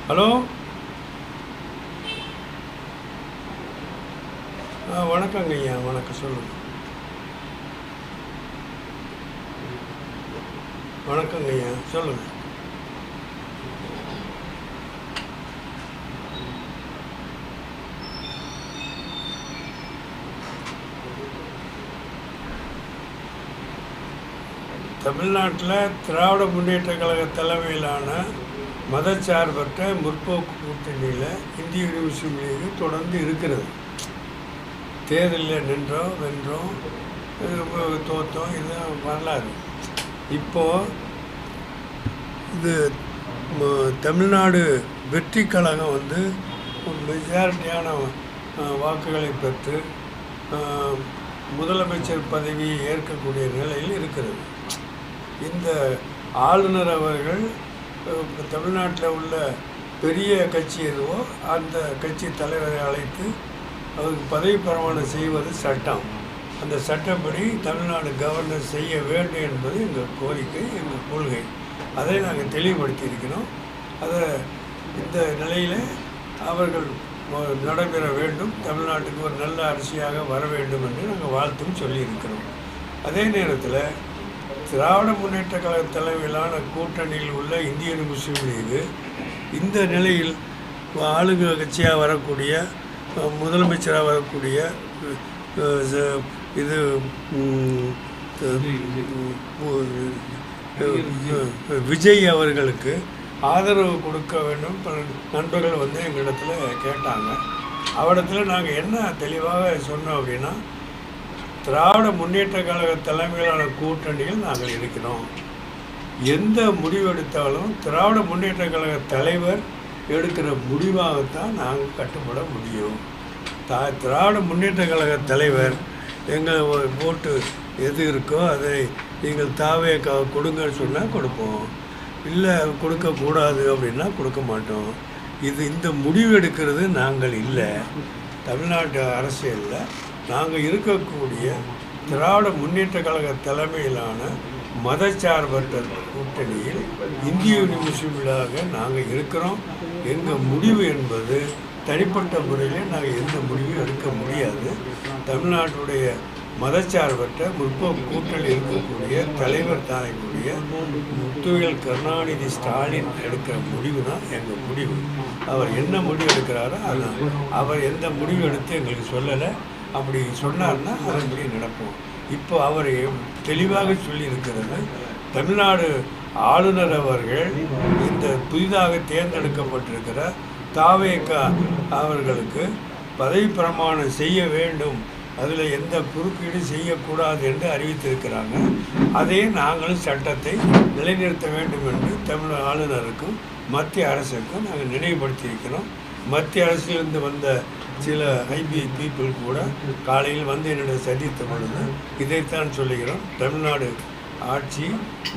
Hello. வணக்கங்க ஐயா. வணக்கம். சொல்லுங்கள். வணக்கங்க ஐயா. சொல்லுங்கள். தமிழ்நாட்டில் திராவிட முன்னேற்ற கழக தலைமையிலான மதச்சார்பற்ற முற்போக்கு கூட்டணியில் இந்திய முஸ்லீம் லீഗ് தொடர்ந்து இருக்கிறது. தேர்தலில் நின்றோம், வென்றோம், தோற்றோம், இது வரலாறு. இப்போது இது தமிழ்நாடு வெற்றி கழகம் ஒரு மெஜாரிட்டியான வாக்குகளை பெற்று முதலமைச்சர் பதவியை ஏற்கக்கூடிய நிலையில் இருக்கிறது. இந்த ஆளுநர் அவர்கள் தமிழ்நாட்டில் உள்ள பெரிய கட்சி எதுவோ அந்த கட்சி தலைவரை அழைத்து அவருக்கு பதவி பிரமாணம் செய்வது சட்டம். அந்த சட்டப்படி தமிழ்நாடு கவர்னர் செய்ய வேண்டும் என்பது எங்கள் கோரிக்கை, எங்கள் கொள்கை. அதை நாங்கள் தெளிவுபடுத்தியிருக்கிறோம். அதை இந்த நிலையில் அவர்கள் நடைபெற வேண்டும், தமிழ்நாட்டுக்கு ஒரு நல்ல அரசியாக வர வேண்டும் என்று நாங்கள் வாழ்த்தும் சொல்லியிருக்கிறோம். அதே நேரத்தில் திராவிட முன்னேற்ற கழக தலைமையிலான கூட்டணியில் உள்ள இந்திய முஸ்லீம் லீഗ് இந்த நிலையில் ஆளுங்க கட்சியாக வரக்கூடிய முதலமைச்சராக வரக்கூடிய இது விஜய் அவர்களுக்கு ஆதரவு கொடுக்க வேண்டும். நண்பர்கள் எங்களிடத்தில் கேட்டாங்க. அவரிடத்தில் நாங்கள் என்ன தெளிவாக சொன்னோம் அப்படின்னா, திராவிட முன்னேற்ற கழக தலைமையிலான கூட்டணியில் நாங்கள் இருக்கிறோம். எந்த முடிவு எடுத்தாலும் திராவிட முன்னேற்ற கழக தலைவர் எடுக்கிற முடிவாகத்தான் நாங்கள் கட்டுப்பட முடியும். திராவிட முன்னேற்ற கழக தலைவர் எங்கள் ஓட்டு எது இருக்கோ அதை நீங்கள் தாவே கொடுங்கன்னு சொன்னால் கொடுப்போம், இல்லை கொடுக்கக்கூடாது அப்படின்னா கொடுக்க மாட்டோம். இந்த முடிவு எடுக்கிறது நாங்கள் இல்லை. தமிழ்நாட்டு அரசியலில் நாங்கள் இருக்கக்கூடிய திராவிட முன்னேற்ற கழக தலைமையிலான மதச்சார்பற்ற கூட்டணியில் இந்திய முஸ்லீம்களாக நாங்கள் இருக்கிறோம். எங்கள் முடிவு என்பது தனிப்பட்ட முறையில் நாங்கள் எந்த முடிவும் எடுக்க முடியாது. தமிழ்நாட்டுடைய மதச்சார்பற்ற முற்போக்கு கூட்டணி இருக்கக்கூடிய தலைவர் தாயக்கூடிய முத்துவேல் கருணாநிதி ஸ்டாலின் எடுக்கிற முடிவு தான் எங்கள் முடிவு. அவர் என்ன முடிவு எடுக்கிறாரோ அதான். அவர் எந்த முடிவு எடுத்து எங்களுக்கு சொல்லலை. அப்படி சொன்னார்னா அதன்படி நடப்போம். இப்போ அவர் தெளிவாக சொல்லியிருக்கிறது, தமிழ்நாடு ஆளுநர் அவர்கள் இந்த புதிதாக தேர்ந்தெடுக்கப்பட்டிருக்கிற தாவேகா அவர்களுக்கு பதவி பிரமாணம் செய்ய வேண்டும், அதில் எந்த குறுக்கீடு செய்யக்கூடாது என்று அறிவித்திருக்கிறாங்க. அதே நாங்களும் சட்டத்தை நிலைநிறுத்த வேண்டும் என்று தமிழ் ஆளுநருக்கும் மத்திய அரசுக்கும் நாங்கள் நினைவுபடுத்தியிருக்கிறோம். மத்திய அரசிலிருந்து வந்த சில ஐபி பீப்புள் கூட காலையில் என்னிடம் சந்தித்த பொழுது இதைத்தான் சொல்லுகிறோம். தமிழ்நாடு ஆட்சி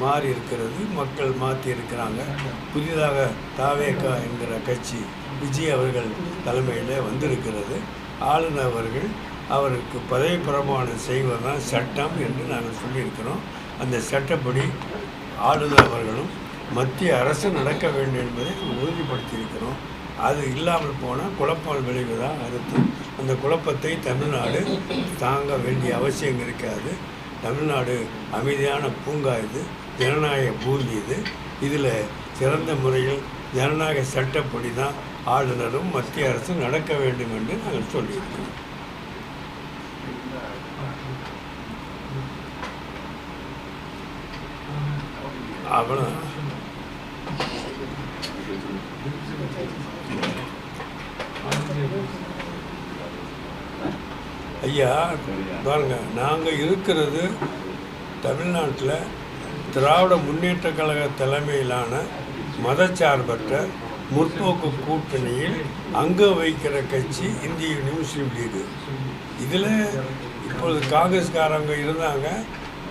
மாறி இருக்கிறது, மக்கள் மாற்றி இருக்கிறாங்க. புதிதாக தாவேகா என்கிற கட்சி விஜய் அவர்கள் தலைமையில் வந்திருக்கிறது. ஆளுநர் அவர்கள் அவருக்கு பதவி பிரமாணம் செய்வதுதான் சட்டம் என்று நாங்கள் சொல்லியிருக்கிறோம். அந்த சட்டப்படி ஆளுநர் அவர்களும் மத்திய அரசு நடக்க வேண்டும் என்பதை உறுதிப்படுத்தியிருக்கிறோம். அது இல்லாமல் போனால் குழப்பம் விளைவுதான் அர்த்தம். அந்த குழப்பத்தை தமிழ்நாடு தாங்க வேண்டிய அவசியம் இருக்காது. தமிழ்நாடு அமைதியான பூங்கா, இது ஜனநாயக பூமி. இதில் சிறந்த முறையில் ஜனநாயக சட்டப்படி தான் ஆளுநரும் மத்திய அரசும் நடக்க வேண்டும் என்று நாங்கள் சொல்லியிருக்கிறோம். அவ்வளோ ஐயா பாருங்க, நாங்கள் இருக்கிறது தமிழ்நாட்டில் திராவிட முன்னேற்ற கழக தலைமையிலான மதச்சார்பற்ற முற்போக்கு கூட்டணியில் அங்கம் வைக்கிற கட்சி இந்திய முஸ்லீம் லீഗ്. இதில் இப்பொழுது காங்கிரஸ்காரங்க இருந்தாங்க,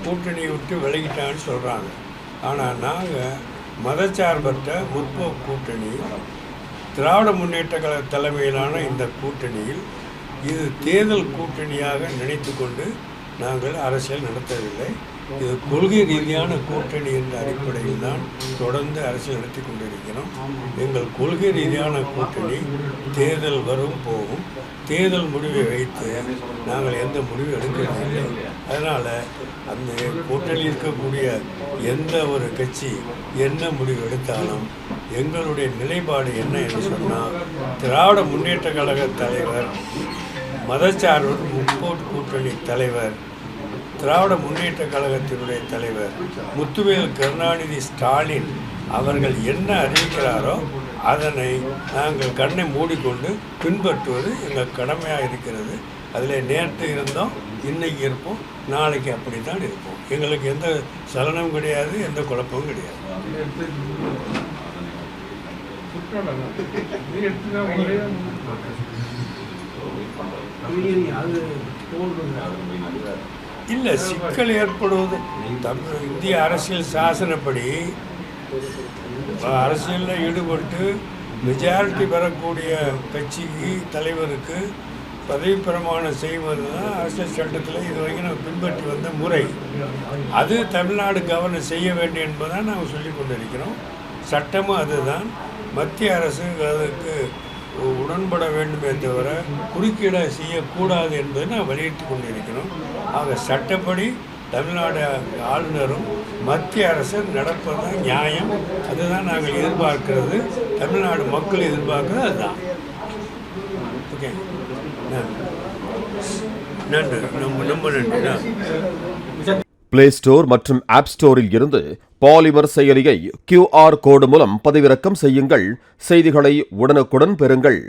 கூட்டணியை விட்டு விலகிட்டான்னு சொல்கிறாங்க. ஆனால் நாங்கள் மதச்சார்பற்ற முற்போக்கு கூட்டணி, திராவிட முன்னேற்ற கழக தலைமையிலான இந்த கூட்டணியில் இது தேர்தல் கூட்டணியாக நினைத்து கொண்டு நாங்கள் அரசியல் நடத்தவில்லை. இது கொள்கை ரீதியான கூட்டணி என்ற அடிப்படையில் தான் தொடர்ந்து அரசியல் நடத்தி கொண்டிருக்கிறோம். எங்கள் கொள்கை ரீதியான கூட்டணி தேர்தல் வரும் போகும். தேர்தல் முடிவை வைத்து நாங்கள் எந்த முடிவும் எடுக்கவில்லை. அதனால் அந்த கூட்டணியில் இருக்கக்கூடிய எந்த ஒரு கட்சி என்ன முடிவு எடுத்தாலும் எங்களுடைய நிலைப்பாடு என்ன என்று சொன்னால், திராவிட முன்னேற்ற கழக தலைவர், மதச்சார்பற்ற முற்போக்கு கூட்டணி தலைவர், திராவிட முன்னேற்ற கழகத்தினுடைய தலைவர் முத்துவேல் கருணாநிதி ஸ்டாலின் அவர்கள் என்ன அறிவிக்கிறாரோ அதனை நாங்கள் கண்ணை மூடிக்கொண்டு பின்பற்றுவது எங்கள் கடமையாக இருக்கிறது. அதில் நேற்று இருந்தோம், இன்னைக்கு இருப்போம், நாளைக்கு அப்படித்தான் இருப்போம். எங்களுக்கு எந்த சலனமும் கிடையாது, எந்த குழப்பமும் கிடையாது. இல்லை, சிக்கல் ஏற்படுவது இந்திய அரசியல் சாசனப்படி அரசியலில் ஈடுபட்டு மெஜாரிட்டி பெறக்கூடிய கட்சிக்கு தலைவருக்கு பதவி பிரமாணம் செய்வது தான் அரசியல் சட்டத்தில் இது வரைக்கும் நம்ம பின்பற்றி வந்த முறை. அது தமிழ்நாடு கவர்னர் செய்ய வேண்டும் என்பதை நாங்கள் சொல்லி கொண்டிருக்கிறோம். சட்டமும் அதுதான். மத்திய அரசு அதற்கு உடன்பட வேண்டுமே தவிர குறுக்கீட செய்யக்கூடாது என்பதை நான் வலியுறுத்தி கொண்டிருக்கிறோம். ஆக சட்டப்படி தமிழ்நாடு ஆளுநரும் மத்திய அரசு நடப்பது நியாயம். அதுதான் நாங்கள் எதிர்பார்க்கிறது. தமிழ்நாடு மக்கள் எதிர்பார்க்கிறது அதுதான். ஓகே, நன்றி, ரொம்ப நன்றி. பிளே ஸ்டோர் மற்றும் ஆப் ஸ்டோரில் இருந்து பாலிமர் செயலியை QR கோடு மூலம் பதிவிறக்கம் செய்யுங்கள். செய்திகளை உடனுக்குடன் பெறுங்கள்.